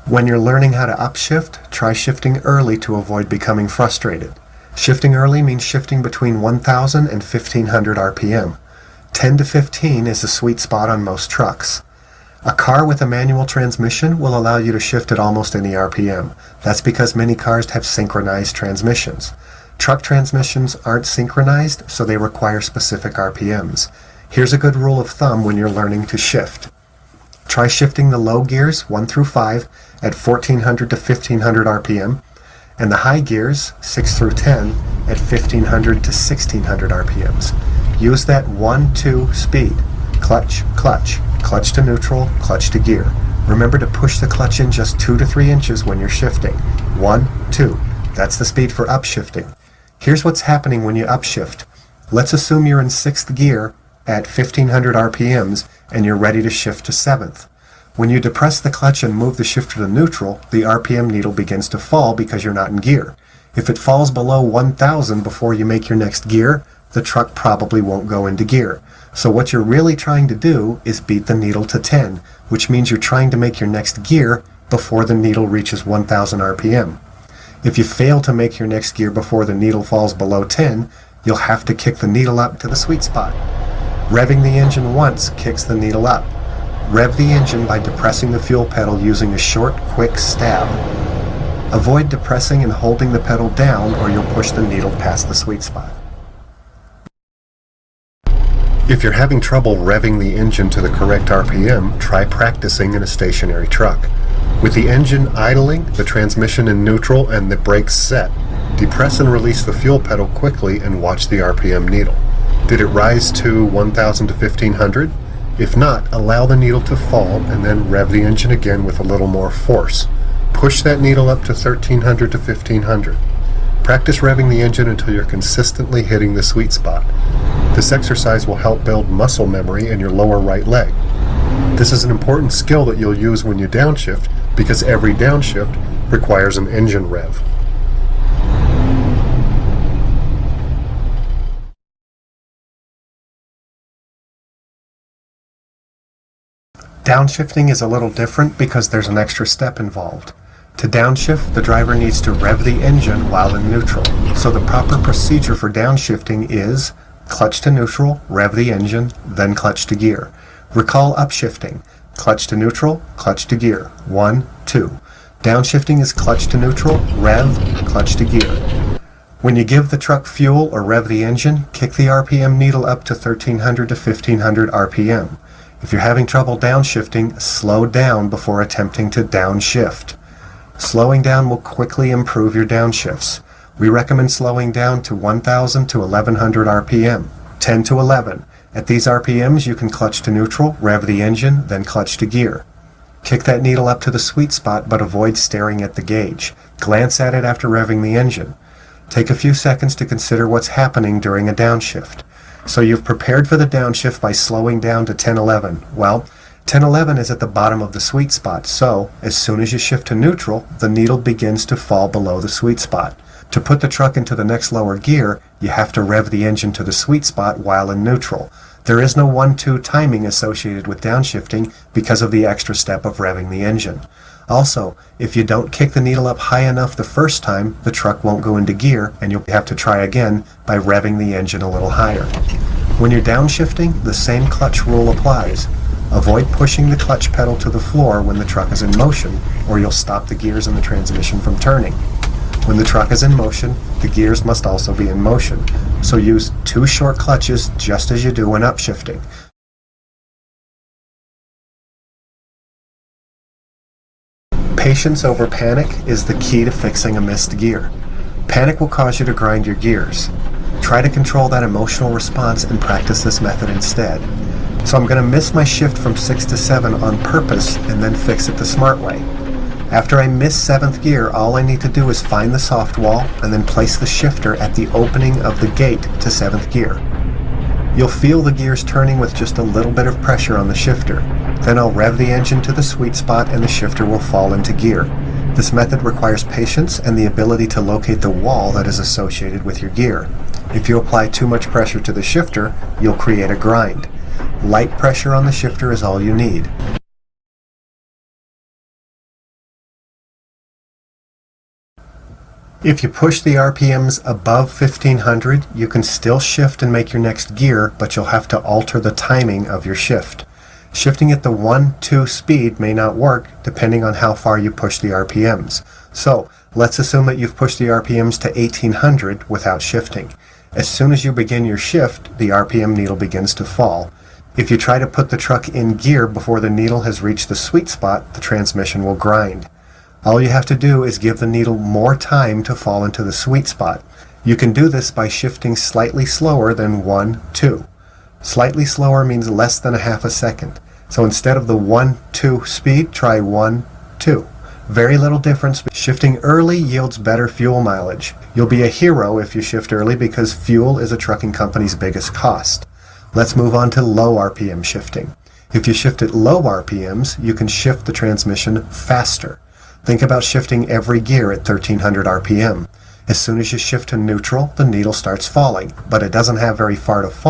When you're learning how to upshift, try shifting early to avoid becoming frustrated. Shifting early means shifting between 1000 and 1500 RPM. 10 to 15 is the sweet spot on most trucks. A car with a manual transmission will allow you to shift at almost any RPM. That's because many cars have synchronized transmissions. Truck transmissions aren't synchronized, so they require specific RPMs. Here's a good rule of thumb when you're learning to shift. Try shifting the low gears, 1 through 5, at 1400 to 1500 RPM, and the high gears, 6 through 10, at 1500 to 1600 RPMs. Use that 1-2 speed. Clutch, clutch, clutch to neutral, clutch to gear. Remember to push the clutch in just 2 to 3 inches when you're shifting. 1, 2. That's the speed for upshifting. Here's what's happening when you upshift. Let's assume you're in 6th gear at 1500 RPMs and you're ready to shift to 7th. When you depress the clutch and move the shifter to neutral, the RPM needle begins to fall because you're not in gear. If it falls below 1000 before you make your next gear, the truck probably won't go into gear. So what you're really trying to do is beat the needle to 10, which means you're trying to make your next gear before the needle reaches 1000 RPM. If you fail to make your next gear before the needle falls below 10, you'll have to kick the needle up to the sweet spot. Revving the engine once kicks the needle up. Rev the engine by depressing the fuel pedal using a short, quick stab. Avoid depressing and holding the pedal down or you'll push the needle past the sweet spot. If you're having trouble revving the engine to the correct RPM, try practicing in a stationary truck. With the engine idling, the transmission in neutral, and the brakes set, depress and release the fuel pedal quickly and watch the RPM needle. Did it rise to 1000 to 1500? If not, allow the needle to fall and then rev the engine again with a little more force. Push that needle up to 1300 to 1500. Practice revving the engine until you're consistently hitting the sweet spot. This exercise will help build muscle memory in your lower right leg. This is an important skill that you'll use when you downshift because every downshift requires an engine rev. Downshifting is a little different because there's an extra step involved. To downshift, the driver needs to rev the engine while in neutral. So the proper procedure for downshifting is clutch to neutral, rev the engine, then clutch to gear. Recall upshifting. Clutch to neutral, clutch to gear. 1, 2. Downshifting is clutch to neutral, rev, clutch to gear. When you give the truck fuel or rev the engine, kick the RPM needle up to 1300 to 1500 RPM. If you're having trouble downshifting, slow down before attempting to downshift. Slowing down will quickly improve your downshifts. We recommend slowing down to 1000 to 1100 RPM, 10 to 11. At these RPMs, you can clutch to neutral, rev the engine, then clutch to gear. Kick that needle up to the sweet spot, but avoid staring at the gauge. Glance at it after revving the engine. Take a few seconds to consider what's happening during a downshift. So you've prepared for the downshift by slowing down to 1011. Well, 1011 is at the bottom of the sweet spot, so as soon as you shift to neutral, the needle begins to fall below the sweet spot. To put the truck into the next lower gear, you have to rev the engine to the sweet spot while in neutral. There is no 1-2 timing associated with downshifting because of the extra step of revving the engine. Also, if you don't kick the needle up high enough the first time, the truck won't go into gear and you'll have to try again by revving the engine a little higher. When you're downshifting, the same clutch rule applies. Avoid pushing the clutch pedal to the floor when the truck is in motion, or you'll stop the gears in the transmission from turning. When the truck is in motion, the gears must also be in motion, so use 2 short clutches just as you do when upshifting. Patience over panic is the key to fixing a missed gear. Panic will cause you to grind your gears. Try to control that emotional response and practice this method instead. So I'm going to miss my shift from 6 to 7 on purpose and then fix it the smart way. After I miss 7th gear, all I need to do is find the soft wall and then place the shifter at the opening of the gate to 7th gear. You'll feel the gears turning with just a little bit of pressure on the shifter. Then I'll rev the engine to the sweet spot and the shifter will fall into gear. This method requires patience and the ability to locate the wall that is associated with your gear. If you apply too much pressure to the shifter, you'll create a grind. Light pressure on the shifter is all you need. If you push the RPMs above 1500, you can still shift and make your next gear, but you'll have to alter the timing of your shift. Shifting at the 1-2 speed may not work depending on how far you push the RPMs. So let's assume that you've pushed the RPMs to 1800 without shifting. As soon as you begin your shift, the RPM needle begins to fall. If you try to put the truck in gear before the needle has reached the sweet spot, the transmission will grind. All you have to do is give the needle more time to fall into the sweet spot. You can do this by shifting slightly slower than 1-2. Slightly slower means less than a half a second. So instead of the 1-2 speed, try 1-2. Very little difference. Shifting early yields better fuel mileage. You'll be a hero if you shift early because fuel is a trucking company's biggest cost. Let's move on to low RPM shifting. If you shift at low RPMs, you can shift the transmission faster. Think about shifting every gear at 1300 RPM. As soon as you shift to neutral, the needle starts falling, but it doesn't have very far to fall.